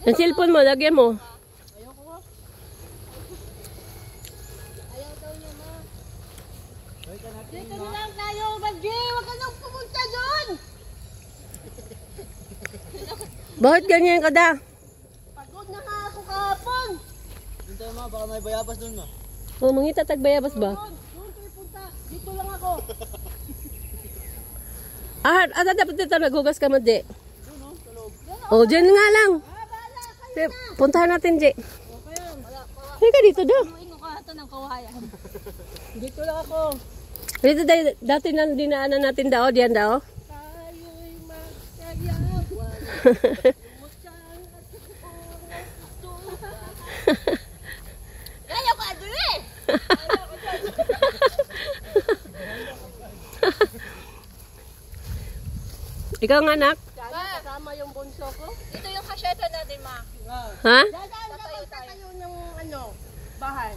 Ang cellphone mo, lagyan mo. Ayaw daw niya, ma. Dito na lang tayo, Maggi. Huwag ka nang pumunta doon. Bakit ganyan ka da? Pagod na nga ako kahapon. Dito ma, baka may bayabas doon ma. Oh, mangita tagbayabas ba? Doon kayo punta. Dito lang ako. Dapat dito naghugas ka mo, Je. Oh, dyan nga lang. Puntahan natin, Je. Hindi ka dito daw. Ingo ka ito ng kawayan. Dito lang ako. Dito dati na dinaanan natin daw, diyan daw. Tayo'y magsayawan. Kaya ko aduli! Ikaw nga, anak. Kasama yung bunso ko. Ito yung kasyeta natin, ma. Ha? Dadaan na tayo ng ano, bahay.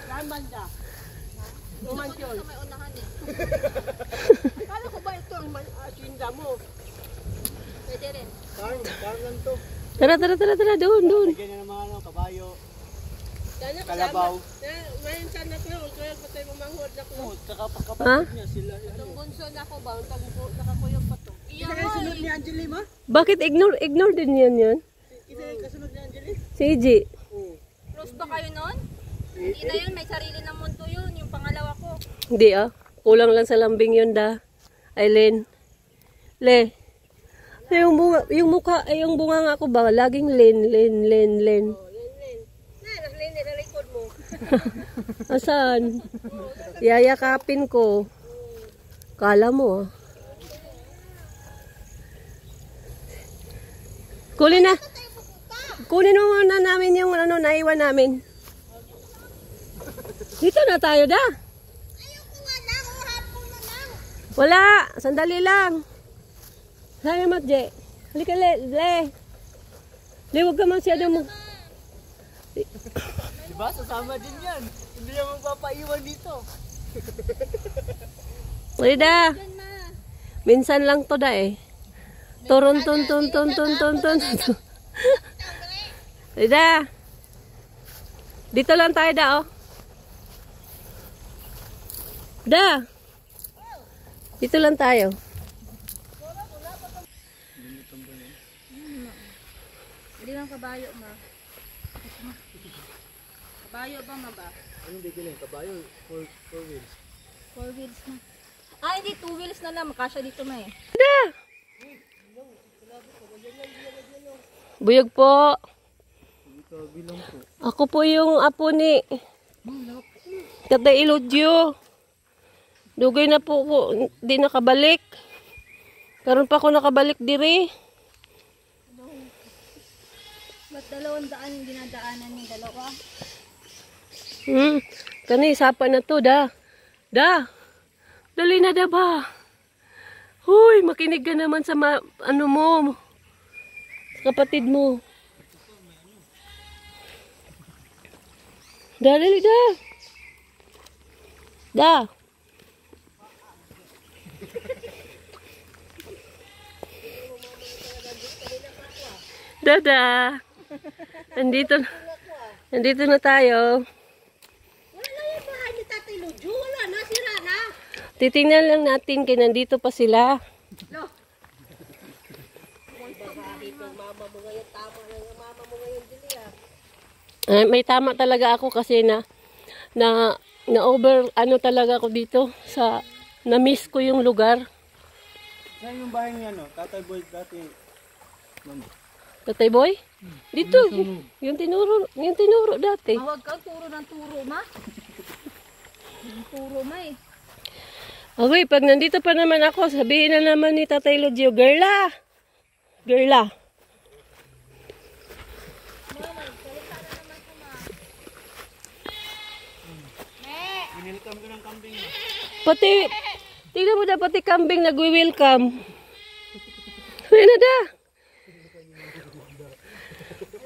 Saan banda? Yung mansyon. May unahan eh. Kala ko ba ito ang tinda mo? Pwede rin. Farm lang to. Tara, doon. Lagyan niya ng mga ano, kabayo, Kalabaw. kalabaw. Ngayon saan na ko, kaya patay mamanghod na ko. Oh, tsaka Ha? pagkapatid niya sila. Itong bunso na ko ba? Nakakuyog pa to. Isa kayo sunod ni Angeli ma? Bakit ignore din yun? Isa kayo kasunod ni Angeli? Si EJ. Close ba kayo nun? Hindi na yun, may sarili ng mundo yun. Yung pangalawa ko. Hindi kulang lang sa lambing yun da. Aileen. Le. Yung mukha, yung bunga nga ko ba, laging len. Oh, yan, Len. Na, naglin na likod mo. Asan? Yayakapin ko. Kala mo Kunin mo muna namin yung naiwan namin. Dito na tayo da. Ayaw ko nga na, hapon na lang. Wala, sandali lang. Sabi mo, Je. Halika, Le. Le, huwag ka masyado mo. Diba? Sasama din yan. Hindi niya magpapaiwan dito. Wala. Minsan lang to da eh. Turun. Wala. Dito lang tayo da Da. Dito lang tayo. Hindi lang kabayo, ma. Kabayo ba, ma ba? Anong bigilin? Kabayo? Four wheels? 4 wheels na. Hindi, 2 wheels na lang. Makasya dito, ma eh. Da. Buyog po. Bilang po. Ako po yung apo ni Tatay Ilodyo. Dugay na po ko, di nakabalik. Karon pa ako nakabalik diri. Ba't 200 yung dinadaanan yung dalawa? Kani, sapa na to, da. Da. Dali na da ba? Huy, makinig ka naman sa ano mo. Sa kapatid mo. Da, dali da. Da. Dada. Nandito na tayo. Wala na yung bahay ni Tatay Lujo. Wala na, sira na. Titingnan lang natin kay nandito pa sila. Lo. Mama mo ngayon, tama na yung mama mo ngayon dili May tama talaga ako kasi na over talaga ako dito sa na-miss ko yung lugar. Saan yung bahay niya no? Tatay Boy dati. Tatay Boy? Dito. Yung tinuro dati. Huwag kang turo ng turo, ma. Yung turo, ma eh. Okay, pag nandito pa naman ako, sabihin na naman ni Tatay Lodyo, Girla. Welcome ko ng kambing mo. Tingnan mo dapat pati kambing nagwi-welcome. Ayun na da.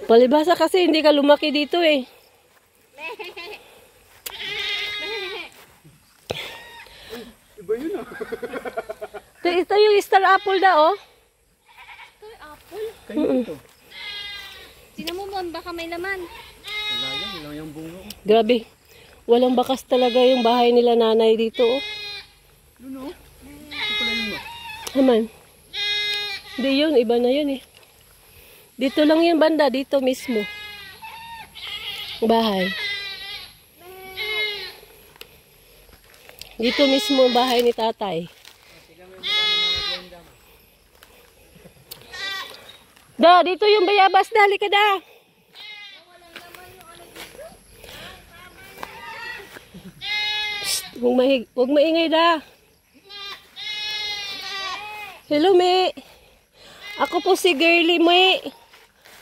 Palibasa kasi hindi ka lumaki dito eh. Iba yun ah. Ito yung star apple da oh. Star apple? tayo dito. Tingnan mo man, baka may laman. Wala yan, wala yung bunga. Grabe. Walang bakas talaga yung bahay nila nanay dito. Oh. Yun o. Ito pala yun o. Haman. Hindi yun, iba na yun eh. Dito lang yung banda, dito mismo. Bahay. Dito mismo ang bahay ni tatay. Da, dito yung bayabas, dali ka da. Psst, huwag maingay da. Hello, Me. Ako po si Girly, Me.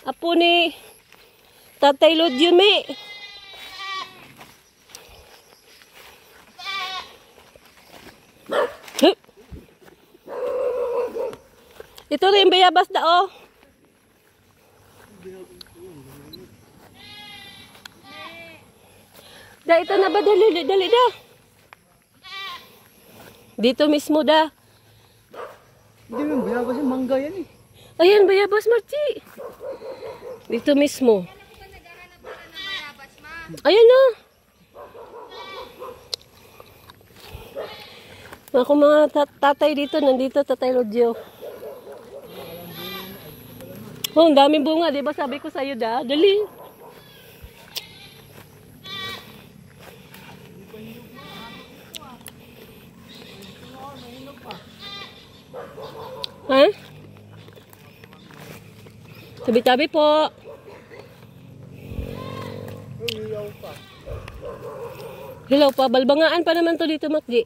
Apo ni Tatay Lodyo, Me. Huh? Ito rin yung bayabas da, oh. Da, ito na ba? Dali, dali, da. Dito mismo, da. Hindi mo, bayabas yung mangga yan eh. Ayan, bayabas, Marci. Dito mismo. Ayan na. Ako mga tatay dito, nandito, Tatay Lodyo. Oh, ang daming bunga, di ba sabi ko sa'yo, da? Dali. Ha? Tabi-tabi po. Hilaw pa. Balbangaan pa naman to dito, Makji.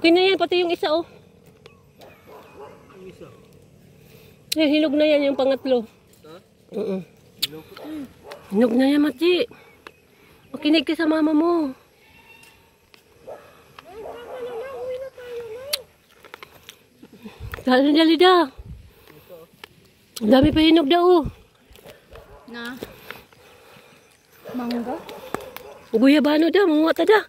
Okay na yan, pati yung isa, oh. Yan, hinog na yan yung pangatlo. Hinog na yan, Makji. Makinig ka sa mama mo. Dali da. Ang dami pa hinog daw. Na? Mangga? Guyabano da, mga ta da.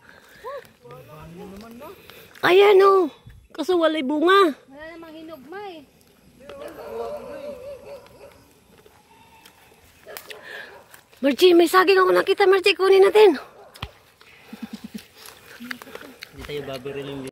Ayan o. Kaso walay bunga. Wala namang hinog, May. Marci, may saging ako nakita, Marci. Kunin natin. Hindi tayo babaril yung